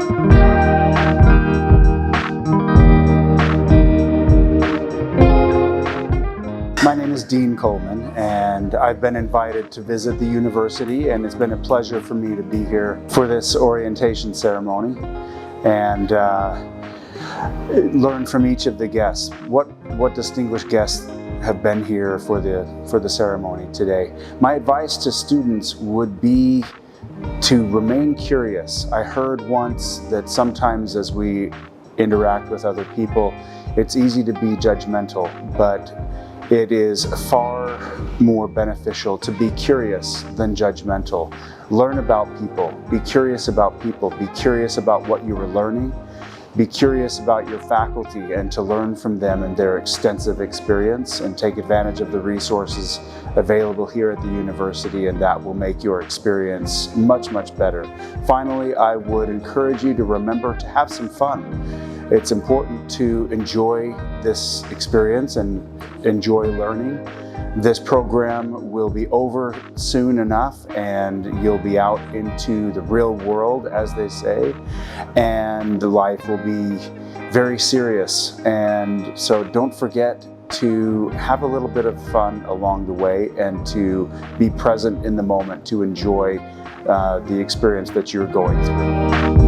My name is Dean Coleman, and I've been invited to visit the university, and it's been a pleasure for me to be here for this orientation ceremony and learn from each of the guests. What distinguished guests have been here for the ceremony today? My advice to students would be to remain curious. I heard once that sometimes as we interact with other people, it's easy to be judgmental, but it is far more beneficial to be curious than judgmental. Learn about people, be curious about people, be curious about what you are learning, be curious about your faculty and to learn from them and their extensive experience and take advantage of the resources available here at the university, and that will make your experience much, much better. Finally, I would encourage you to remember to have some fun. It's important to enjoy this experience and enjoy learning. This program will be over soon enough and you'll be out into the real world, as they say, and life will be very serious. And so don't forget to have a little bit of fun along the way and to be present in the moment to enjoy the experience that you're going through.